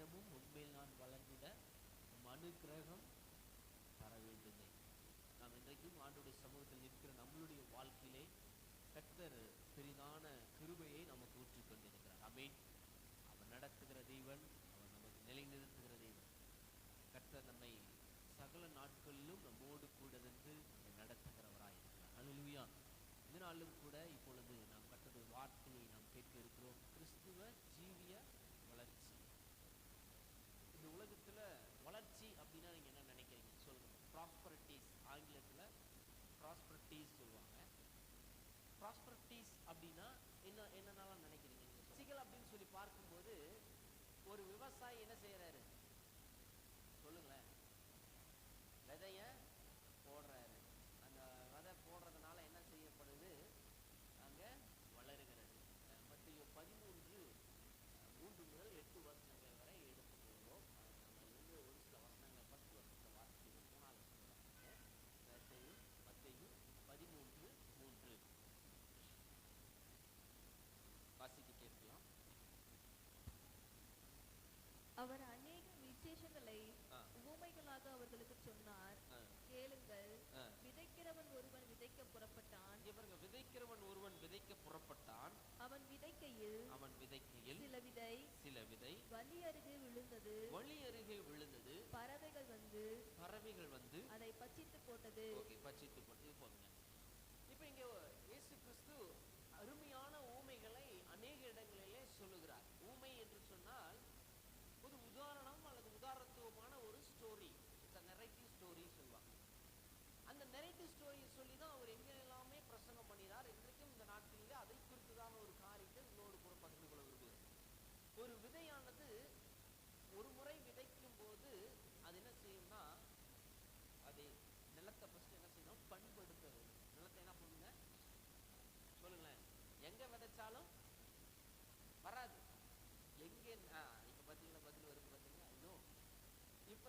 நிறமும் உண்மையில் நான் வளர்ந்திட அனுக்கிரகம் தர வேண்டுமே. நாம் இன்றைக்கும் ஆண்டவருடைய சமூகத்தில் நிற்கிற நம்மளுடைய வாழ்க்கையிலே கர்த்தர் பெரிதான கிருபையை நமக்கு ஊற்றிக் கொண்டிருக்கிறார். ஆமென். அவர் நடத்துகிற தேவன், அவர் நமக்கு நிலைநிறுத்துகிற தேவன். கர்த்தர் நம்மை சகல நாட்களிலும் நம்மோடு கூட இருந்து நம்மை நடத்துகிறவராய் இருக்கிறார். ஹல்லேலூயா. இந்த நாளிலும் கூட இப்பொழுது நாம் கர்த்தருடைய வார்த்தையை நாம் கேட்க இருக்கிறோம். கிறிஸ்துவ ஜீவிய வளர்ச்சி. இந்த உலகத்துல வளர்ச்சி அப்படின்னா நீங்க என்ன நினைக்கிறீங்க சொல்லுங்க. ப்ராஸ்பரிட்டிஸ், ஆங்கிலத்துல ப்ராஸ்பரிட்டிஸ் சொல்லுவாங்க. ப்ராஸ்பரிட்டிஸ் அப்படின்னா என்னென்னலாம் நினைக்கிறீங்க? வளர்ச்சிகள் அப்படின்னு சொல்லி பார்க்கும்போது ஒரு விவசாயி என்ன செய்யறாரு சொல்லுங்களேன்? விதைய போடுறாரு. அந்த விதை போடுறதுனால என்ன செய்யப்படுது? அங்க வளருகிறது. மத்தேயு 13:3 முதல் 8 வசனங்கள் வரை எடுத்து போகிறோம். நம்ம இருந்து ஒரு சில வசனங்கள் 10 வசனத்தை வாசிக்கிறோம். 3வது மத்தேயு 13:3 வாசிக்க கேட்கலாம். அவர் அநேக விசேஷங்களை உவமைகளாக அவர்களுக்கு சொன்னார். கேளுங்கள். விதைக்கிறவன் ஒருவன் விதைக்க புறப்பட்டான். இவர்கள் விதைக்கிறவன் ஒருவன் விதைக்க புறப்பட்டான். அவன் விதைக்கையில் சில விதை வழி அருகே விழுந்தது. பறவைகள் வந்து அதை பட்சித்து போட்டது. பட்சித்து போட்டது. போதுங்க. இப்ப இங்க இயேசு கிறிஸ்து அருமையான ஊமைகளை அநேக இடங்களிலே சொல்லுகிறார். ஊமை என்று சொன்னால் ஒரு உதாரணம் அல்லது உதாரணத்துவமான ஒரு ஸ்டோரி. நரேட்டிவ் ஸ்டோரி சொல்லுவாங்க. அந்த நரேட்டிவ் ஸ்டோரியை சொல்லி தான் அவர் எங்க எல்லாமே பிரசங்கம் பண்ணினார். இன்றைக்கும் இந்த நாட்டிலே அதை குறித்துதான ஒரு காரியத்தை உங்களோடு கூட பகிர்ந்து கொள்ள விரும்புகிறேன். ஒரு விதையானது ஒரு முறை விதைக்கும் போது அது என்ன செய்யும்னா, அது நிலத்தை ஃபர்ஸ்ட் என்ன செய்யணும்? பண்படுத்த வேண்டும். நிலத்தை என்ன பண்ணுங்க சொல்லுங்களேன். எங்க விதைச்சாலும் வராது. எங்க இப்ப பாத்தீங்களா பதில் வருது பாத்தீங்களா? இன்னும் இப்ப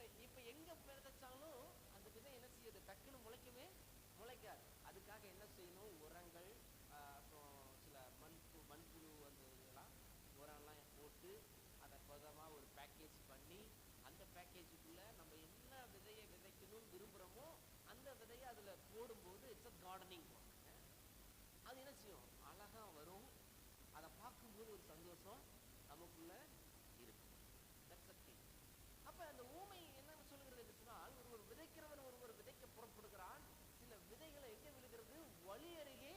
எங்க விதைச்சாலும் அந்த விதை என்ன செய்யுது? டக்குன்னு முளைக்காது. அதுக்காக என்ன செய்யணும்? உரங்கள், அப்புறம் சில மண்புழு அந்த இதெல்லாம் உரம்லாம் போட்டு அதை பதமா ஒரு பேக்கேஜ் பண்ணி அந்த பேக்கேஜுக்குள்ள நம்ம என்ன விதையை விதைக்கணும்னு விரும்புகிறோமோ அந்த விதையை அதுல போடும்போது இட்ஸ் அ கார்டனிங். அது என்ன செய்யும்? அழகா வரும். அதை பார்க்கும்போது ஒரு சந்தோஷம் நமக்குள்ள இருக்கு. அப்ப அந்த ஊமை என்ன சொல்லுகிறது என்று சொன்னால், ஒருவர் விதைக்கிறவன் ஒருவர் விதைக்க புறப்படுகிறான். சில விதைகளை எங்கே விழுகிறது? வழி அருகே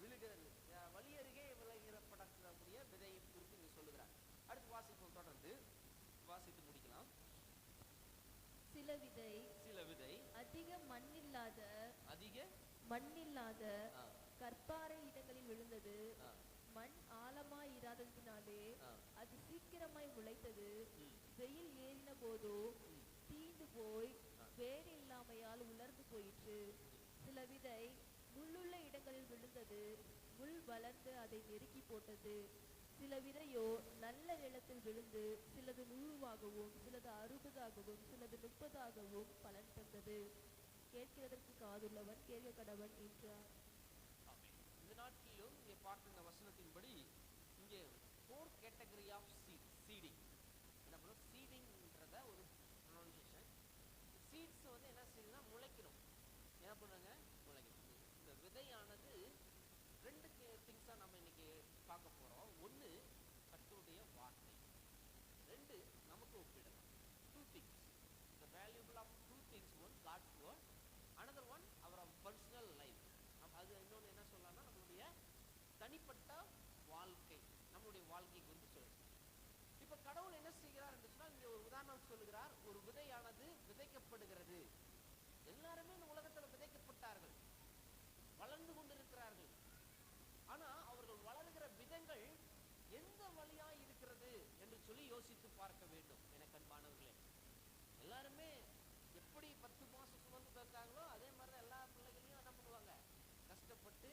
விழுகிறது. வழி அருகே விளைகிறப்படக்கூடிய விதையை குறித்து இங்க சொல்லுகிறார். அடுத்து வாசிப்போம். தொடர்ந்து வாசித்து முடிக்கலாம். சில விதை அதிக மண்ணில்லாத கற்பாறை இடங்களில் விழுந்தது. மண் ஆழமாய் இராததினாலே அது சீக்கிரமாய் முளைத்தது. வெயில் ஏறின போதோ தீந்து போய் வேறு இல்லாமையால் உலர்ந்து போயிற்று. சில விதை முள்ளுள்ள இடங்களில் விழுந்தது. முள் வளர்ந்து அதை நெருக்கி போட்டது. சில விதையோ நல்ல நிலத்தில் விழுந்து சிலது 100ஆகவும் சிலது 60ஆகவும் சிலது 30ஆகவும் பலன் தந்தது. கேட்கிறதற்கு காதுள்ளவன் கேட்க கடவன் என்றார். இந்த நாட்களிலும் இங்கே பார்க்கிற வசனத்தின்படி இங்கே 4 கேட்டகரி ஆஃப் சீடிங். என்ன பண்ணும்? சீடிங்ன்றத ஒரு ப்ரொனன்சியேஷன். சீட்ஸ் வந்து என்ன செய்யுதுன்னா முளைக்கணும். என்ன பண்ணுங்க? முளைக்கணும். இந்த விதையானது 2 திங்ஸா நம்ம இன்னைக்கு பார்க்க போறோம். 1 கர்த்தருடைய வார்த்தை, 2 நமக்கு ஒப்பிடலாம். 2 things. The valuable of 2 things. One God's word, another one our personal life. அது இன்னொன்று என்ன சொல்லலாம்னா நம்மளுடைய தனிப்பட்ட வாழ்க்கை, நம்மளுடைய வாழ்க்கை குறித்து சொல்லுங்க. இப்ப கடவுள் என்ன செய்கிறார் என்று சொன்னால், இங்க ஒரு உதாரணம் சொல்லுகிறார். ஒரு விதையானது விதைக்கப்படுகிறது. எல்லாருமே இந்த உலகத்தில் விதைக்கப்பட்டார்கள், வளர்ந்து கொண்டிருக்கிறார்கள். ஆனா அவர்கள் வளர்கிற விதங்கள் எந்த வழியா இருக்கிறது என்று சொல்லி யோசித்து பார்க்க வேண்டும். எனக்கு அன்பானவர்களே, எல்லாருமே எப்படி 10 மாசம் சுமந்து பார்த்தாங்களோ அதே மாதிரிதான் எல்லா பிள்ளைகளையும் என்ன பண்ணுவாங்க? கஷ்டப்பட்டு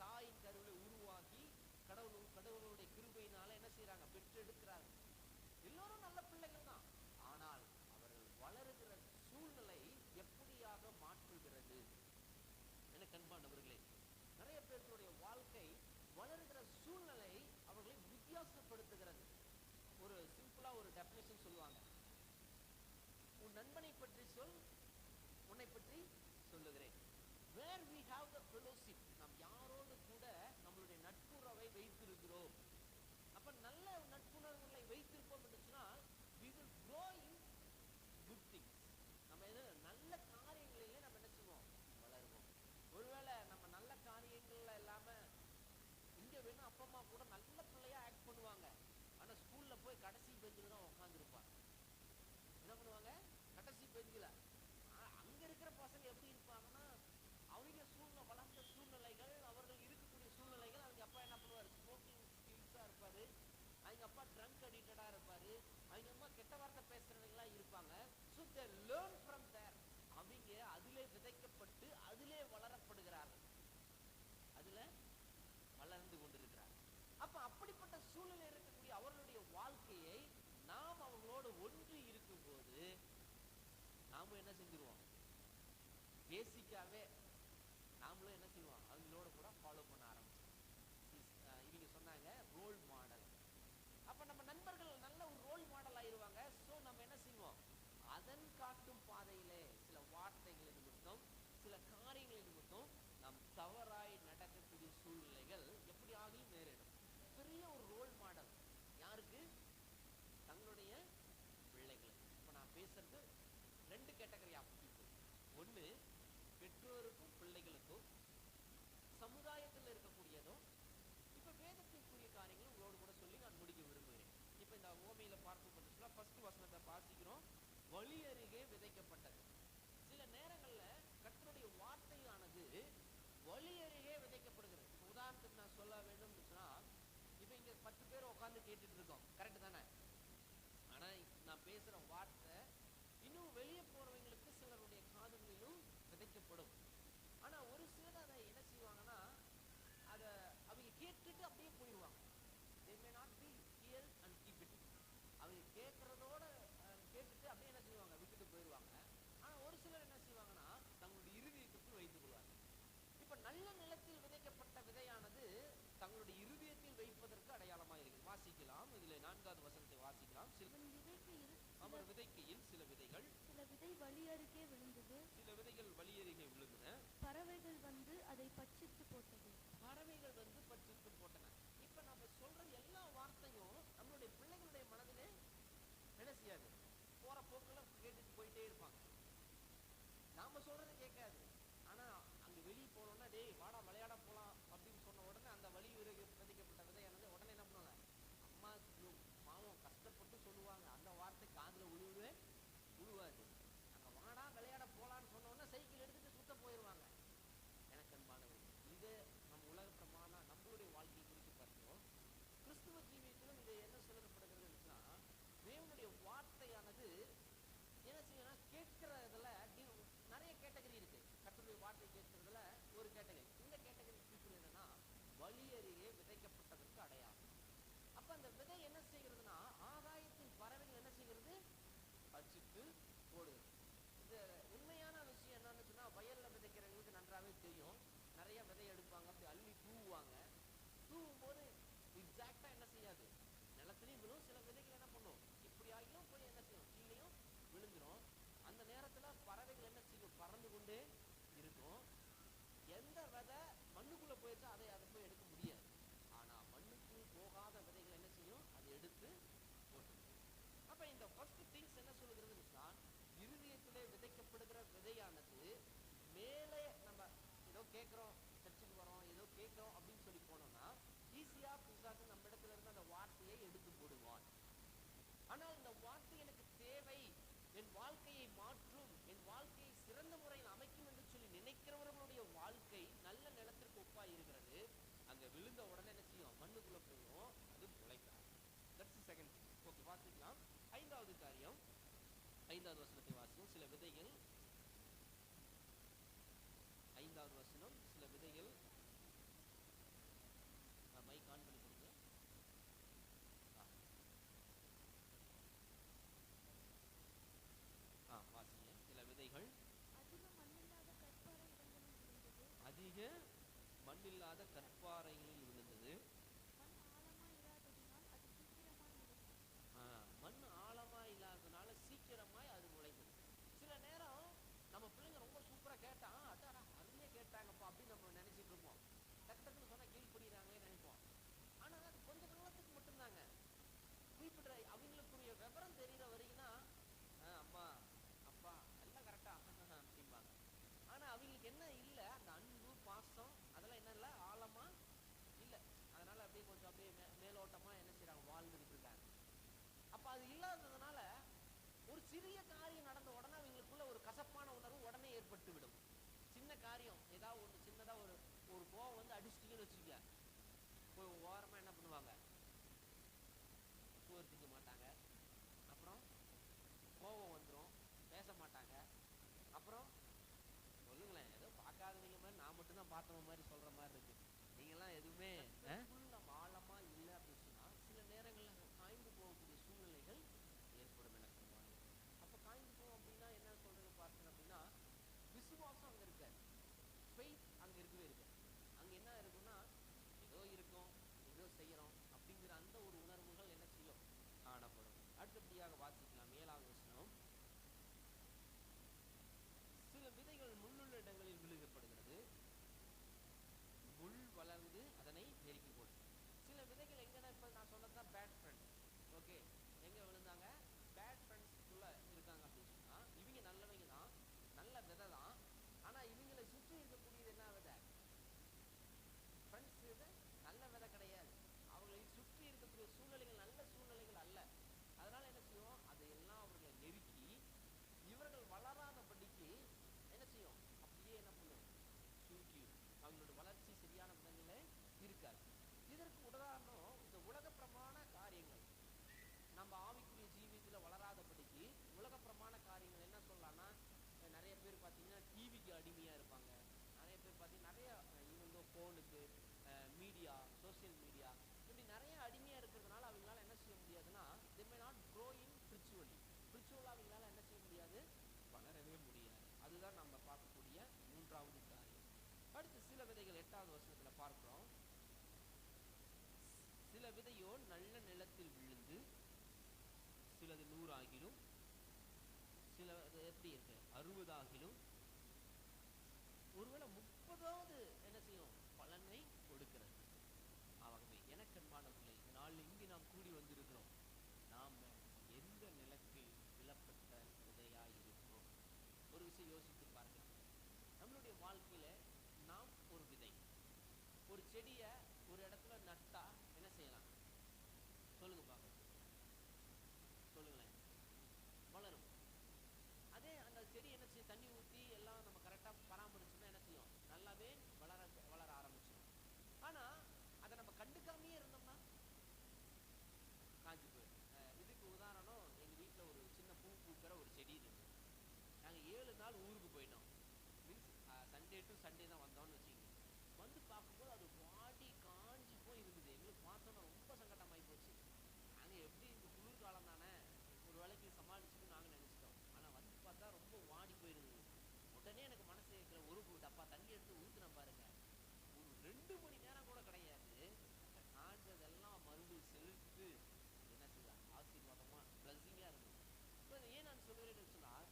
தாயின் கருவில் உருவாக்கி கடவுளுடைய கிருபையினால என்ன செய்யறாங்க? பெற்றெடுக்கிறாங்க. எல்லோரும் நல்ல பிள்ளைகள் தான். ஆனால் அவர்கள் வளருகிற சூழ்நிலை எப்படியாக மாற்றுகிறது? எனக்கு அன்பானவர்களே, நிறைய பேர்களுடைய வாழ்க்கை வளருகிற சூழ்நிலை அவர்களை வித்தியாசப்படுத்துகிறது. ஒரு சிம்பிளா ஒரு டெஃபினிஷன் நண்பனை பற்றி சொல், உன்னை பற்றி சொல்லுகிறேன். Where we have the fellowship, நாம் யாரோடு கூட நம்மளுடைய நட்புறவை வைத்திருக்கிறோம். அப்ப நல்ல நட்புணர்வுகளை வைத்திருப்போம் என்று சொன்னால் we will grow in good things. நம்ம நல்ல காரியங்களிலே நம்ம என்ன செய்வோம், வளருவோம். ஒருவேளை நம்ம நல்ல காரியங்கள்ல இல்லாம இங்க வேணும் அப்பா அம்மா கூட நல்ல பிள்ளையா ஆக்ட் பண்ணுவாங்க, ஆனா ஸ்கூல்ல போய் கடைசி பெஞ்சில தான் உட்கார்ந்து இருப்பாங்க. என்ன பண்ணுவாங்க, கடைசி பெஞ்சில. அங்க இருக்கிற பசங்க எப்படி இருப்பாங்கன்னா, அவங்க வளர்ந்த சூழ்நிலைகள், அவர்கள் இருக்கக்கூடிய சூழ்நிலைகள், அவங்க அப்பா என்ன பண்ணுவாரு, ஸ்மோக்கிங் ஸ்கில்ஸா இருப்பாரு, அவங்க அப்பா ட்ரங்க் அடிக்டடா இருப்பாரு, அவங்க அம்மா கெட்ட வார்த்தை பேசுறவங்களா இருப்பாங்க. So they learn from there. அவங்க அதிலே விதைக்கப்பட்டு அதிலே வளரப்படுகிறார்கள், அதுல வளர்ந்து கொண்டிருக்கிறார்கள். அப்ப அப்படிப்பட்ட சூழ்நிலை இருக்கக்கூடிய அவர்களுடைய வாழ்க்கையை நாம் அவங்களோடு ஒன்று இருக்கும் போது நாம என்ன செஞ்சிருவோம், பேசிக்காவே நாமளும் என்ன செய்வோம், அவங்களோட கூட ஃபாலோ பண்ண ஆரம்பிச்சோம். இவங்க சொன்னாங்க ரோல் மாடல். அப்ப நம்ம நண்பர்கள் நல்ல ஒரு ரோல் மாடல் ஆயிருவாங்க. சோ நம்ம என்ன செய்வோம், அதன் காட்டும் பாதையிலே சில வார்த்தைகளை நிமித்தம், சில காரியங்களை நிமித்தம் நாம் தவறாய் நடக்கக்கூடிய சூழ்நிலைகள் எப்படி ஆகியும் நேரிடும். பெரிய ஒரு ரோல் மாடல் யாருக்கு, தங்களுடைய பிள்ளைகளுக்கு. இப்ப நான் பேசுறது ரெண்டு கேட்டகரி ஆஃப் பீப்புள். ஒண்ணு பெற்றோருக்கும் பிள்ளைகளுக்கும், சமுதாயத்தில் இருக்கக்கூடியதும். இப்ப வேதத்திற்குரிய காரியங்கள் உங்களோடு கூட சொல்லி நான் முடிக்க விரும்புகிறேன். இப்ப இந்த ஓமையில பார்த்து ஃபர்ஸ்ட் வசனத்தை வாசிக்கிறோம். வழி அருகே விதைக்கப்பட்டது. சில நேரங்கள்ல கர்த்தருடைய வார்த்தையானது வழி அருகே விதைக்கப்படுகிறது. உதாரணத்துக்கு நான் சொல்ல வேண்டும் சொன்னா, இப்ப இங்க 10 பேர் உட்கார்ந்து கேட்டுட்டு இருக்கோம், கரெக்ட் தானே? ஆனா நான் பேசுற வார்த்தை இன்னும் வெளியே போறவங்களுக்கு சிலருடைய காதுகளிலும் விதைக்கப்படும். ஆனா ஒரு சிலர் அதை என்ன செய்வாங்கன்னா, அதை அவங்க கேட்டுட்டு அப்படியே போயிடுவாங்க. They may not be hear and keep it. அவங்க கேட்கறதோட கேட்டுட்டு அப்படியே என்ன செய்வாங்க, விட்டுட்டு போயிடுவாங்க. ஆனா ஒரு சிலர் என்ன செய்வாங்கன்னா, தங்களுடைய இருதயத்துக்குள் வைத்துக் கொள்வாங்க. இப்ப நல்ல நிலத்தில் விதைக்கப்பட்ட விதையானது தங்களுடைய இருதயத்தில் வைப்பதற்கு அடையாளமாக இருக்கு. வாசிக்கலாம், இதுல 4வது வசனத்தை வாசிக்கலாம். அவர் விதைக்கையில் சில விதைகள், சில விதை வழி அருகே விழுந்தது, சில விதைகள் வழி அருகே விழுந்தன, பறவைகள் வந்து அதை பட்சித்து போட்டது. பறவைகள் வந்து பட்சித்து போட்டன. இப்ப நம்ம சொல்ற எல்லா வார்த்தையும் நம்மளுடைய பிள்ளைகளுடைய மனதிலே என்ன செய்யாது, போற போக்குல கேட்டுட்டு போயிட்டே இருப்பாங்க. நாம சொல்றது கேட்காது. ஆனா அங்க வெளியே போனோம்னா, டேய் வாடா விளையாட போலாம் அப்படின்னு சொன்ன உடனே அந்த வழி விதைக்கப்பட்ட விதையானது உடனே என்ன பண்ணுவாங்க, அம்மா மாவும் கஷ்டப்பட்டு சொல்லுவாங்க, அந்த வார்த்தை காதுல உழுவாது. அங்க வாடா விளையாட போலான்னு சொன்ன உடனே சைக்கிள் எடுத்துட்டு சுத்த போயிடுவாங்க. எனக்கு அன்பானவர்கள், இது நம்ம உலக பிரமாணம் நம்மளுடைய வாழ்க்கையை குறித்து பார்க்கிறோம். கிறிஸ்துவ ஜீவியத்திலும் இது என்ன சொல்லப்படுகிறதுன்னா, தேவனுடைய வார்த்தையானது என்ன செய்யணும், கேட்கறதுல நிறைய கேட்டகரி இருக்கு. கர்த்தருடைய வார்த்தை கேட்கறதுல ஒரு கேட்டகரி. இந்த கேட்டகரி பீப்புள் என்னன்னா, வழி அருகே விதைக்கப்பட்டதற்கு அடையாளம். அப்ப அந்த விதை என்ன செய்கிறதுனா, ஆகாயத்தின் பறவைகள் என்ன செய்கிறது, பட்சித்து போடுது. இந்த உண்மையான விஷயம் என்னன்னு சொன்னா, வயல்ல விதைக்கிறவங்களுக்கு நன்றாவே தெரியும். நிறைய விதை எடுப்பாங்க, அப்படி அள்ளி தூவுவாங்க. தூவும் போது எக்ஸாக்டா என்ன செய்யாது, நிலத்திலையும் விழும். சில விதைகள் என்ன பண்ணும், இப்படி ஆகியும் போய் என்ன செய்யும், கீழேயும் விழுந்துரும். அந்த நேரத்துல பறவைகள் என்ன செய்யும், பறந்து கொண்டே இருக்கும். எந்த விதை மண்ணுக்குள்ள போயிடுச்சோ அதை போய் எடுக்க முடியாது. ஆனா மண்ணுக்கு போகாத விதைகள் என்ன செய்யும், அதை எடுத்து போட்டு. அப்ப இந்த ஃபர்ஸ்ட் திங்ஸ் என்ன சொல்லுகிறதுன்னா, இருதயத்திலே விதைக்கப்படுகிற விதையானது மேலே நம்ம ஏதோ கேட்கிறோம், சர்ச்சுக்கு வரோம், ஏதோ கேட்கிறோம் அப்படின்னு சொல்லி போனோம்னா ஈஸியா புதுசாக நம்ம இடத்துல இருந்து அந்த வார்த்தையை எடுத்து போடுவான். ஆனால் இந்த வார்த்தை எனக்கு தேவை, என் வாழ்க்கையை மாற்றும், என் வாழ்க்கையை சிறந்த முறையில் அமைக்கும் என்று சொல்லி நினைக்கிறவர்களுடைய வாழ்க்கை நல்ல நிலத்திற்கு ஒப்பா இருக்கிறது. அங்க விழுந்த உடனே என்ன செய்யும், மண்ணுக்குள்ள போயிடும், அது முளைக்காது. That's second thing. ஓகே, வாசிக்கலாம். 5வது காரியம், 5வது வசனத்தை வாசிக்கும். சில விதைகள், 5வது வசனம், சில விதைகள், மைக் ஆன் பண்ணி கொடுங்க. வாசிங்க. சில விதைகள் அதிக மண்ணில்லாத கற்பாறைகளில் விழுந்தது. மண் ஆழமா இல்லாததுனால சீக்கிரமாய் அது முளைக்கும். அவங்களுக்கு என்ன இல்லை, அந்த அன்பு பாசம் அதெல்லாம் என்ன இல்லை, ஆழமா இல்லை. அதனால அப்படியே கொஞ்சம் அப்படியே மேலோட்டமா என்ன செய்யறாங்க, வாழ்ந்துகிட்டு இருக்காங்க. அப்ப அது இல்லாததுனால ஒரு சிறிய காரியம் நடந்த உடனே அவங்களுக்குள்ள ஒரு கசப்பான உணர்வு உடனே ஏற்பட்டு விடும். சின்ன காரியம் ஏதாவது ஒன்று சின்னதா ஒரு ஒரு கோவம் வந்து அடிச்சிட்டீங்கன்னு வச்சுக்க, போய் ஓரமா என்ன பண்ணுவாங்க, சோறு திங்க மாட்டாங்க, அப்புறம் கோவம் வந்துடும், பேச மாட்டாங்க. அப்புறம் சொல்லுங்களேன், ஏதோ பார்க்காதவங்க மாதிரி நான் மட்டும்தான் பார்த்தவங்க மாதிரி சொல்ற மாதிரி இருக்கு. நீங்கெல்லாம் எதுவுமே நம்ம ஆழமா இல்லை அப்படின்னு சொன்னா சில நேரங்களில் காய்ந்து போகக்கூடிய சூழ்நிலைகள் ஏற்படும். எனக்கு அப்ப காய்ந்து போகும் அப்படின்னா என்ன சொல்றது பார்த்தேன் அப்படின்னா, விசுவாசம் அங்க இருக்காது, ஃபெய்த் அங்க இருக்கவே இருக்கு. அங்க என்ன இருக்குன்னா, ஏதோ இருக்கும், ஏதோ செய்யறோம் அப்படிங்கிற அந்த ஒரு உணர்வுகள் என்ன செய்யும், காணப்படும். அடுத்தபடியாக வாசிக்கலாம் 7வது வசனம். சில விதைகள் முள்ளுள்ள இடங்களில் விழுகப்படுகிறது, முள் வளர்ந்து அதனை நெருக்கி போடும். சில விதைகள் எங்கன்னா, இப்ப நான் சொன்னதுதான் பேட் ஃப்ரெண்ட்ஸ். ஓகே, எங்க விழுந்தாங்க, பேட் ஃப்ரெண்ட்ஸ்க்குள்ள இருக்காங்க அப்படின்னு சொன்னா, இவங்க நல்லவங்க தான், நல்ல விதை தான். ஆனா இவங்களை சுற்றி இருக்கக்கூடியது என்ன விதை, ஃப்ரெண்ட்ஸ் இது நல்ல விதை கிடையாது. அவங்களை சுற்றி இருக்கக்கூடிய சூழ்நிலைகள் நல்ல சூழ்நிலைகள் அல்ல. அதனால என்ன செய்யும், அதையெல்லாம் அவர்களை நெருக்கி இவர்கள் வளராதபடிக்கு என்ன செய்யும், அப்படியே என்ன பண்ணும், சுருக்கி அவங்களோட வளர்ச்சி சரியான விதங்களே இருக்காது. இதற்கு உதாரணம் இந்த உலக பிரமாண காரியங்கள். நம்ம ஆவிக்குரிய ஜீவியத்தில் வளராதபடிக்கு உலக பிரமாண காரியங்கள் என்ன சொல்லலாம்னா, நிறைய பேர் பார்த்தீங்கன்னா டிவிக்கு அடிமையா இருப்பாங்க. நிறைய பேர் பார்த்தீங்கன்னா நிறைய இவங்க ஃபோனுக்கு, மீடியா, சோசியல் மீடியா, இப்படி நிறைய அடிமையா இருக்கிறதுனால அவங்களால என்ன செய்ய முடியாதுன்னா, they may not grow in spiritually. ஸ்பிரிச்சுவலா அவங்களால என்ன செய்ய முடியாது, வளரவே முடியாது. அதுதான் நம்ம பார்க்கக்கூடிய 3வது காரியம். அடுத்து சில விதைகள் 8வது வசனத்துல பார்க்கிறோம். சில விதையோ நல்ல நிலத்தில் விழுந்து சிலது 100 ஆகிலும், சில எப்படி இருக்கு 60 ஆகிலும், ஒருவேளை 30வது என்ன செய்யும், பலனை கொடுக்கிறது. ஆகவே எனக்கு அன்பானவர்களே, இந்த நாள் இங்கு நாம் கூடி வந்திருக்கிறோம். நாம் எந்த நிலத்தில் விழப்பட்ட விதையாய் இருக்கிறோம்? ஒரு விஷயம் யோசித்து பார்க்கலாம். நம்மளுடைய வாழ்க்கையில நாம் ஒரு விதை, ஒரு செடியை ஒரு இடத்துல நட்டா என்ன செய்யலாம், சொல்லுங்க பார்க்கலாம், சொல்லுங்களேன், வளரும். அதே அந்த செடி என்ன செய்யும், தண்ணி ஊற்றி எல்லாம் நம்ம கரெக்டாக பராமரிச்சோம்னா என்ன செய்யும், நல்லாவே வளர ஆரம்பிச்சிடும். ஆனா அதை நம்ம கண்டுக்காமையே இருந்தோம்னா காஞ்சி போயிடும். இதுக்கு உதாரணம், எங்க வீட்டுல ஒரு சின்ன பூ பூக்கிற ஒரு செடி இருக்கு. நாங்க 7 நாள் ஊருக்கு போயிட்டோம். மீன்ஸ் சண்டே டு சண்டே தான் வந்தோம்னு வச்சுக்கோங்க. வந்து பார்க்கும்போது அது வாடி காஞ்சி போய் இருந்தது. எங்களுக்கு பார்த்தோன்னா ரொம்ப சங்கடமாயி போச்சு. நாங்க எப்படி இந்த குளிர்காலம் தானே ஒரு வேளைக்கு சமாளிச்சுட்டு நாங்க நினைச்சிட்டோம். ஆனா வந்து பார்த்தா ரொம்ப வாடி போயிருந்தது. உடனே எனக்கு மனசு இருக்கிற ஒரு டப்பா தண்ணி எடுத்து ஊத்துன பாருங்க, ஒரு 2 மணி நேரம் கூட கிடையாது, அந்த காஞ்சதெல்லாம் மறுபடியும் செலுத்து என்ன செய்ய ஆசீர்வாதமா பிளஸிங்கா இருந்தது. ஏன் நான் சொல்கிறேன்னு சொன்னால்,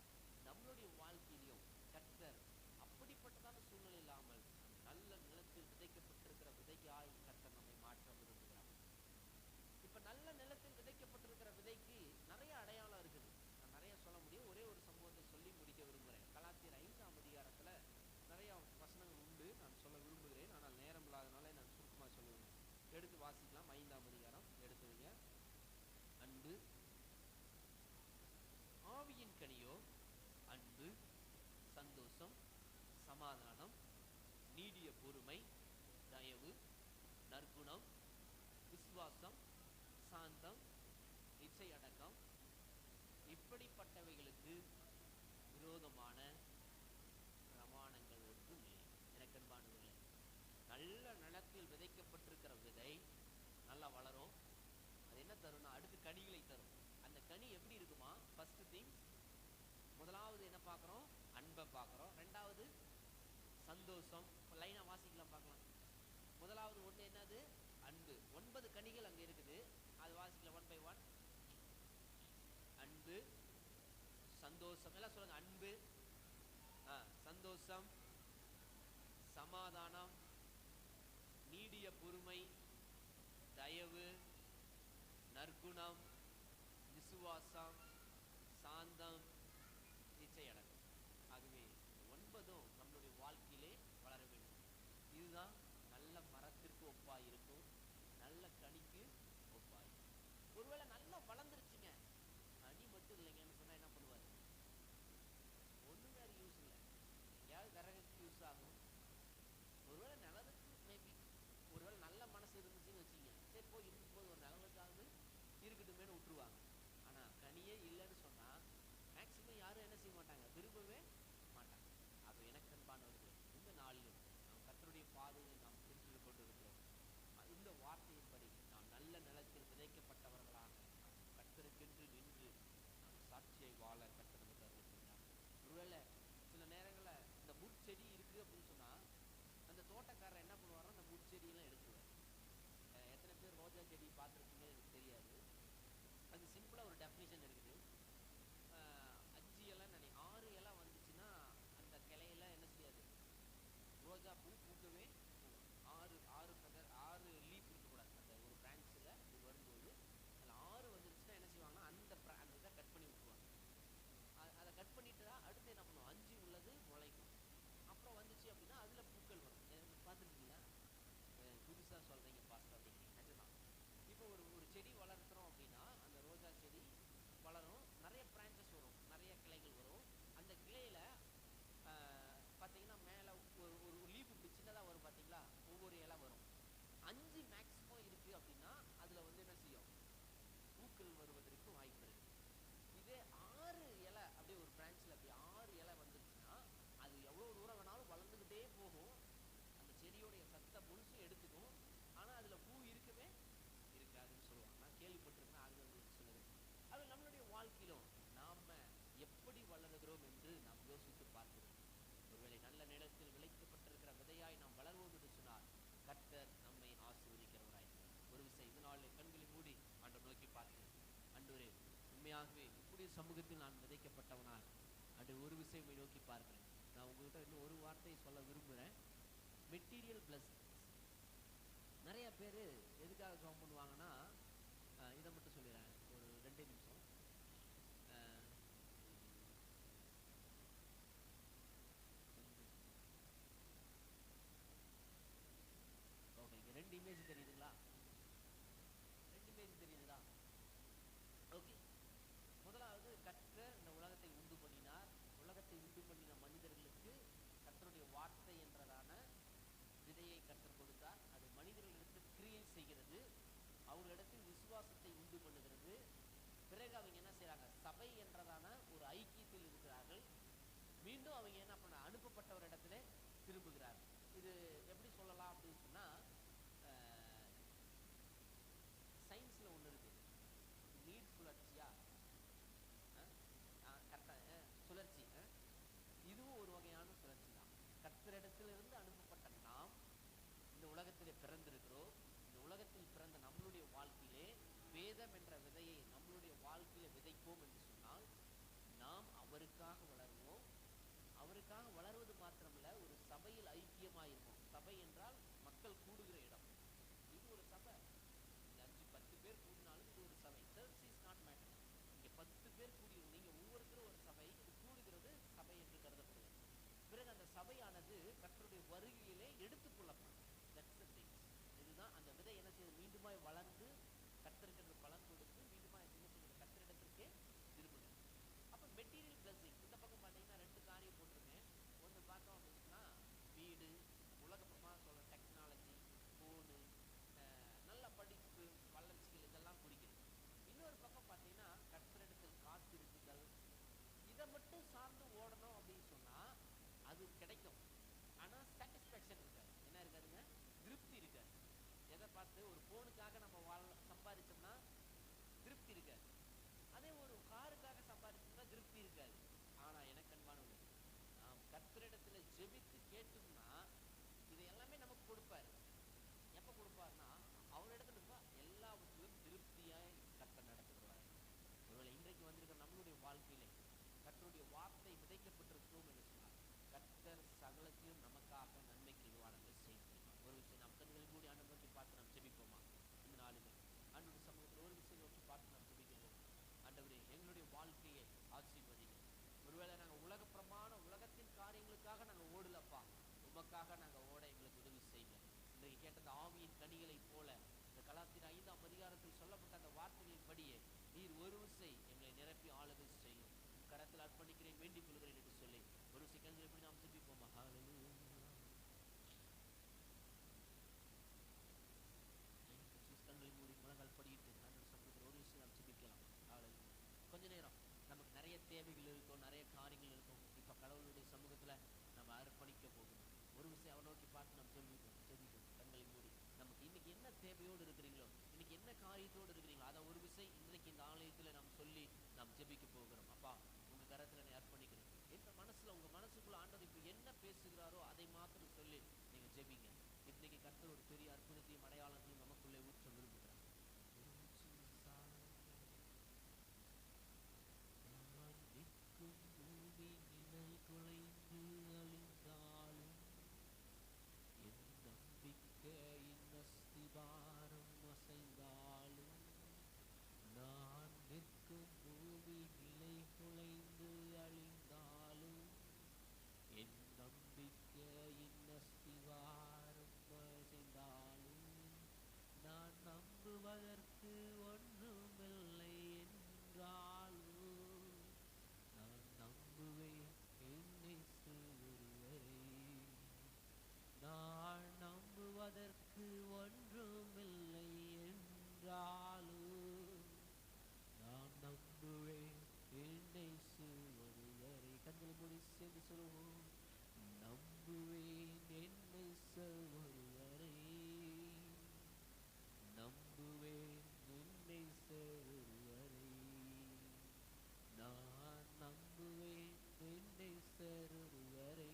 நம்மளுடைய வாழ்க்கையிலையும் கர்த்தர் அப்படிப்பட்டதான சூழ்நிலை இல்லாமல் நல்ல நிலத்தில் விதைக்கப்பட்டிருக்கிற விதைக்காய் கர்த்தர் நம்மை மாற்ற விரும்புகிறார். இப்ப நல்ல நிலத்தில் விதைக்கப்பட்டிருக்கிற விதைக்கு நிறைய அடையாளம் இருக்குது. நான் நிறைய சொல்ல முடியும். ஒரே ஒரு சம்பவத்தை சொல்லி முடிக்க விரும்புகிறேன். கலாத்தியர் 5ஆம் அதிகாரத்துல நிறைய வசனங்கள் உண்டு, நான் சொல்ல விரும்புகிறேன். ஆனால் நேரம் இல்லாதனால நான் சுருக்கமாக சொல்லுவேன். எடுத்து வாசிக்கலாம். 5ஆம் அதிகாரம் எடுத்துவீங்க. அன்பு, ஆவியின் கனியோ அன்பு, சந்தோஷம், சமாதானம், நீடிய பொறுமை, தயவு, நற்குணம், விசுவாசம், சாந்தம், இச்சையடக்கம். இப்படிப்பட்டவைகளுக்கு விரோதமான பிரமாணங்கள் ஒன்றும் இல்லை. எனக்கு அன்பானவர்களே, நல்ல நிலத்தில் விதைக்கப்பட்டிருக்கிற விதை நல்லா வளரும். அது என்ன தரும்னா அடுத்து கனிகளை தரும். அந்த கனி எப்படி இருக்குமா? ஃபர்ஸ்ட் திங், முதலாவது என்ன பார்க்குறோம்? அன்பை பார்க்குறோம். 2வது சந்தோஷம். லைனா வாசிக்கலாம், பார்க்கலாம். முதலாவது ஒன்று என்னது? அன்பு. 9 கனிகள் அங்கே இருக்குது, அது வாசிக்கலாம் 1 by 1. அன்பு, சந்தோஷம், எல்லாம் சொல்லுங்க. அன்பு, சந்தோஷம், சமாதானம், நீடிய பொறுமை, தயவு, நற்குணம், விசுவாசம், சாந்தம், இச்சையடக்கம். ஆகவே 9ம் நம்மளுடைய வாழ்க்கை இதுதான் நல்ல மரத்திற்கு ஒப்பாய் இருக்கும், நல்ல கனிக்கு ஒப்பாய். ஒருவேளை நல்லா வளர்ந்துருச்சுங்க, கனி மட்டும் இல்லைங்கன்னு சொன்னா என்ன பண்ணுவாரு? ஒண்ணும் வேற யூஸ் இல்லை, எங்கேயாவது விறகுக்கு யூஸ் ஆகும். ஒருவேளை நிலத்துக்கு மேபி, ஒருவேளை நல்ல மனசு இருந்துச்சுன்னு வச்சுக்கோங்க, சரி போய் இருக்கும்போது ஒரு நிலவுக்காவது இருக்கட்டுமேனு விட்டுருவாங்க. ஆனா கனியே இல்லைன்னு சொன்னா மேக்சிமம் யாரும் என்ன செய்ய மாட்டாங்க, விரும்பவே மாட்டாங்க. அது எனக்கு அன்பானவர்களே, இந்த நாளிலும் நாம் கர்த்தருடைய பாதையில் நாம் சென்று கொண்டிருக்கிறோம். இந்த வார்த்தையின்படி நாம் நல்ல நிலத்தில் விதைக்கப்பட்டவர்களாக நாம் கர்த்தருக்கென்று நின்று நாம் சாட்சியை வாழ கர்த்தர் நமக்கு அருள் செய்கிறார். ஒருவேளை சில நேரங்களில் இந்த முட்செடி இருக்கு அப்படின்னு சொன்னா அந்த தோட்டக்காரர் என்ன பண்ணுவாரோ அந்த முட்செடியெல்லாம் எடுத்துருவார். எத்தனை பேர் ரோஜா செடி பார்த்துருக்கீங்க எனக்கு தெரியாது. அது சிம்பிளாக ஒரு டெஃபினிஷன் இருக்குது. 5 இலை 6 இலை வந்துச்சுன்னா அந்த கிளையில என்ன செய்யாது, ரோஜா பூ பூக்கவே போகும். 6 லீஃப் இருக்கக்கூடாது அந்த ஒரு பிரான்ச்சில். இது வரும்போது அதில் 6 வந்துருச்சுன்னா என்ன செய்வாங்கன்னா அந்த இதை கட் பண்ணி விட்டுருவாங்க. அதை கட் பண்ணிட்டு அடுத்து என்ன பண்ணுவோம், 5 உள்ளது முளைக்கும். அப்புறம் வந்துச்சு அப்படின்னா அதில் பூக்கள் வரும். பார்த்துருக்கீங்களா? புதுசாக சொல்கிறீங்க பாஸ்டர் அப்படிங்க. அதுதான் இப்போ ஒரு செடி வளர்க்குறோம் அப்படின்னா அந்த ரோஜா செடி வளரும், நிறைய பிரான்ச்சஸ் வரும், நிறைய கிளைகள் வரும். அந்த கிளையில பார்த்தீங்கன்னா மேலே ஒரு லீஃப் இப்படி சின்னதாக வரும் பார்த்தீங்களா, ஒவ்வொரு இலை வரும். 5 மேக்ஸிமம் இருக்குது அப்படின்னா அதில் வந்து என்ன செய்யும், பூக்கள் வருவதற்கு வாய்ப்பு இருக்குது. இதே 6 இலை அப்படியே ஒரு பிரான்ச்சில் அப்படி 6 இலை வந்துருச்சுன்னா அது எவ்வளோ தூரம் வேணாலும் வளர்ந்துக்கிட்டே போகும். அந்த செடியோடைய சத்தை முழுசும் எடுத்துக்கும். ஆனால் அதில் பூ இருக்கவே இருக்காதுன்னு சொல்லுவாங்க. நான் கேள்விப்பட்டிருக்கேன், ஆளுநர்களுக்கு சொல்லுவேன். அது நம்மளுடைய வாழ்க்கையிலும் நாம் எப்படி வளருகிறோம் என்று நாம் யோசித்து பார்க்கிறோம். ஒருவேளை நல்ல நிலத்தில் விளைக்கப்பட்டிருக்கிற விதையாய் நாம் வளர்வோம் என்று சொன்னால் கர்த்தர் நம்மை ஆசீர்வதிக்கிறவராய். ஒரு விஷயம் இது நாளில் கண்களை மூடி ஆண்டவர் நோக்கி பார்க்கிறேன். ஆண்டவரே, உண்மையாகவே இப்படி சமூகத்தில் நான் விதைக்கப்பட்டவனால் அன்று ஒரு விஷயத்தை நோக்கி பார்க்கிறேன். நான் உங்கள்கிட்ட இன்னும் ஒரு வார்த்தையை சொல்ல விரும்புகிறேன். Material blessings. நிறைய பேர் எதுக்காக ஜாம் பண்ணுவாங்கன்னா, இதை மட்டும் சொல்லிடுறேன் ஒரு 2 நிமிஷம். ஓகே, 2 இமேஜ் தெரியுதுங்களா? 2 இமேஜ் தெரியுதுங்களா? ஓகே. முதலாவது, கர்த்தர் இந்த உலகத்தை உண்டு பண்ணினார். உலகத்தை உண்டு பண்ணின மனிதர்களுக்கு கர்த்தருடைய வார்த்தை என்றதான விதையை கர்த்தர் கொடுத்தார். அது மனிதர்களிடத்தில் கிரியை செய்கிறது, அவர்களிடத்தில் விசுவாசத்தை உண்டு பண்ணுகிறது. பிறகு அவங்க என்ன செய்யறாங்க, சபை என்றதான ஒரு ஐக்கியத்தில் இருக்கிறார்கள். மீண்டும் அவங்க என்ன பண்ண, அனுப்பப்பட்டவரிடத்துல திரும்புகிறார்கள். இது எப்படி சொல்லலாம் அப்படின்னு சொன்னா, சயின்ஸ்ல ஒண்ணு இருக்கு, நீர் சுழற்சியா, கரெக்டா சுழற்சி. இதுவும் ஒரு வகையான சுழற்சி தான். கர்த்தரிடத்திலிருந்து அனுப்பப்பட்ட நாம் இந்த உலகத்திலே பிறந்திருக்கிறோம். இந்த உலகத்தில் பிறந்த நம்மளுடைய வாழ்க்கையிலே வேதம் என்ற விதையை நம்மளுடைய வாழ்க்கையில விதைப்போம் என்று சொன்னால் நாம் அவருக்காக வளருவோம். அவருக்காக வளர்வது மாத்திரமல்ல, ஒரு சபையில் ஐக்கியமாயிருப்போம். சபை என்றால் மக்கள் கூடுகிற இடம். இது ஒரு சபை. 5-10 பேர் கூடினாலும் இது ஒரு சபை. Search is not matter. இங்க 10 பேர் கூடி, நீங்க ஒவ்வொருத்தரும் ஒரு சபை. இது கூடுகிறது சபை என்று கருதப்படுகிறது. பிறகு அந்த சபையானது கர்த்தருடைய வருகையிலே எடுத்துக்கொள்ளப்படும். இதுதான் அந்த விதை என்ன செய்யுது, மீண்டுமாய் வளர்ந்து கர்த்தருக்கு பலன் கொடுத்து மீண்டுமாய் என்ன செய்யுது, கர்த்தரிடத்திற்கே திரும்புகிறது. அப்ப மெட்டீரியல் பிளஸிங். இந்த பக்கம் பார்த்தீங்கன்னா 2 காரியம் போட்டிருக்கேன். ஒன்று பார்த்தோம் அப்படின்னா வீடு, உலகமாக சொல்ற டெக்னாலஜி, ஃபோனு, நல்ல படிப்பு, வளர்ச்சிகள், இதெல்லாம் குறிக்கிறது. இன்னொரு பக்கம் பார்த்தீங்கன்னா கர்த்தரிடத்தில் காத்திருக்குதல். இதை மட்டும் சார்ந்து ஓடணும் அப்படின்னு சொன்னா அது கிடைக்கும், ஆனா சாட்டிஸ்ஃபேக்ஷன் இருக்காது. என்ன இருக்காதுங்க, திருப்தி இருக்காது. எதை பார்த்து ஒரு போனுக்காக நம்ம சம்பாதிச்சோம்னா திருப்தி இருக்காது. அதே ஒரு காருக்காக சம்பாதிச்சோம்னா திருப்தி இருக்காது. ஆனா எனக்கு அன்பானவர்களே, நாம் கர்த்தரிடத்துல ஜெபித்து கேட்டோம்னா இது எல்லாமே நமக்கு கொடுப்பாரு. எப்ப கொடுப்பாருன்னா அவரிடத்துல எல்லாவற்றிலும் திருப்தியாய் கர்த்தர் நடத்துகிறார். ஒருவேளை இன்றைக்கு வந்திருக்கிற நம்மளுடைய வாழ்க்கையிலே கர்த்தருடைய வார்த்தை விதைக்கப்பட்டிருக்கிறோம் என்று சொன்னார் கர்த்தர் சகலத்தையும் நமக்காக நன்மைக்கு நிவாரணங்கள் செய்து. ஒரு விஷயம் நாம் கண்களை மூடி ஆண்டவரை நோக்கி பார்த்து நாம் ஜெபிப்போமா? இந்த நாளுமே ஆண்டவருடைய சமூகத்தில் ஒரு விஷயம் நோக்கி பார்த்து நாம் ஜெபிக்கிறோம். ஆண்டவரே, எங்களுடைய வாழ்க்கையை ஆசீர்வதிங்க. ஒருவேளை நாங்கள் உலகப்பிரமான உலகத்தின் காரியங்களுக்காக நாங்கள் ஓடலப்பா, உமக்காக நாங்கள் ஓட எங்களுக்கு உதவி செய்யுங்க. இன்றைக்கு கேட்ட அந்த ஆவியின் கனிகளைப் போல இந்த கலாத்தியர் 5ஆம் அதிகாரத்தில் சொல்லப்பட்ட அந்த வார்த்தைகளின்படியே நீர் ஒரு விசை எங்களை நிரப்பி ஆளுகை செய்யும். கரத்தில் அர்ப்பணிக்கிறேன், வேண்டிக் கொள்கிறேன் என்று சொல்லி ஒரு செகண்ட் எப்படி நாம் ஜெபிப்போமா? ஹalleluya. கண்களை மூடி முழங்கால் படியிட்டு ஆண்டவர் சமூகத்தில் ஒரு விஷயம் நாம் ஜெபிக்கலாம். ஹalleluya. கொஞ்ச நேரம் நமக்கு நிறைய தேவைகள் இருக்கும், நிறைய காரியங்கள் இருக்கும். இப்ப கடவுளுடைய சமூகத்துல நம்ம அர்ப்பணிக்க போகணும். ஒரு விஷயம் அவரை நோக்கி பார்த்து நம்ம ஜெபிக்கணும். கண்களை மூடி நமக்கு இன்னைக்கு என்ன தேவையோடு இருக்கிறீங்களோ, இன்னைக்கு என்ன காரியத்தோடு இருக்கிறீங்களோ அதை ஒரு விஷயம் இன்னைக்கு இந்த ஆலயத்துல நாம் சொல்லி நாம் ஜெபிக்க போகிறோம். அப்பா உங்க கரத்துல நான் அர்ப்பணிக்கிறேன். எந்த மனசுல உங்க மனசுக்குள்ள ஆண்டவர் இப்ப என்ன பேசுகிறாரோ அதை மாத்திரம் சொல்லி நீங்க ஜெபிங்க. இன்னைக்கு கர்த்தர் ஒரு பெரிய அற்புதத்தையும் அடையாளத்தையும் நமக்குள்ளே ஊற்ற விரும்புகிறார். பூமி நிழல் குலைந்து அழிந்தாலும் என் நம்பிக்கையின் அஸ்திபாரம் அசைந்தாலும், நான் நிற்கும் பூமி நிலை குலைந்து அழிந்தாலும் என் நம்பிக்கையின் அஸ்திவாரம் அசைந்தாலும், நான் நம்புவதற்கு ஒன்றுமில்லை என்றாலும், நான் நம்புவேன் என் இயேசு ஒருவரே. நான் நம்புவதற்கு ஒன்றுமில்லை என்றாலும், நான் நம்புவேன் என் இயேசு ஒருவரே. கண்களை மூடி சேர்ந்து சொல்லுவோம். நம்புவேன் என் இயேசு ஒருவரே, நம்புவேன் என் இயேசு ஒருவரே, நான் நம்புவேன் என் இயேசு ஒருவரே,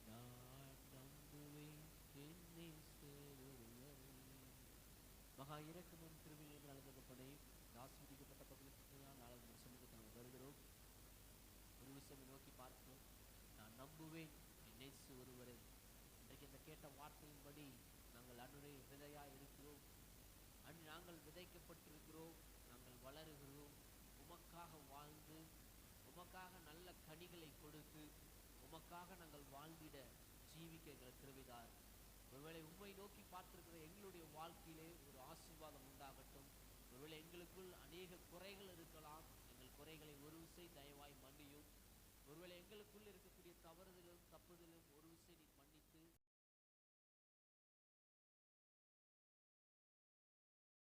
நான் நம்புவேன் என் இயேசு ஒருவரே. மகா இரக்கமும் கிருபையும் தகப்பனே, ஆசீர்வதிக்கப்பட்ட பகுதியான நாளை சமூகத்தை நாம் வருகிறோம். ஒரு விஷயம் நோக்கி பார்க்கிறோம். நான் நம்புவேன் என் இயேசு ஒருவரே. இன்றைக்கு இந்த கேட்ட வார்த்தையின்படி நாங்கள் அன்றைய விதையாய் இருக்கிறோம். நாங்கள் விதைக்கப்பட்டிருக்கிறோம். நாங்கள் வளருகிறோம். உமக்காக வாழ்ந்து, உமக்காக நல்ல கனிகளை கொடுத்து, உமக்காக நாங்கள் வாழ்ந்திட ஜீவிக்க எங்களுக்கு கிருபைதார். ஒருவேளை உம்மை நோக்கி பார்த்திருக்கிற எங்களுடைய வாழ்க்கையிலே ஒரு ஆசீர்வாதம் உண்டாகட்டும். ஒருவேளை எங்களுக்குள் அநேக குறைகள் இருக்கலாம். எங்கள் குறைகளை ஒரு விசை தயவாய் மன்னியும். ஒருவேளை எங்களுக்குள் இருக்க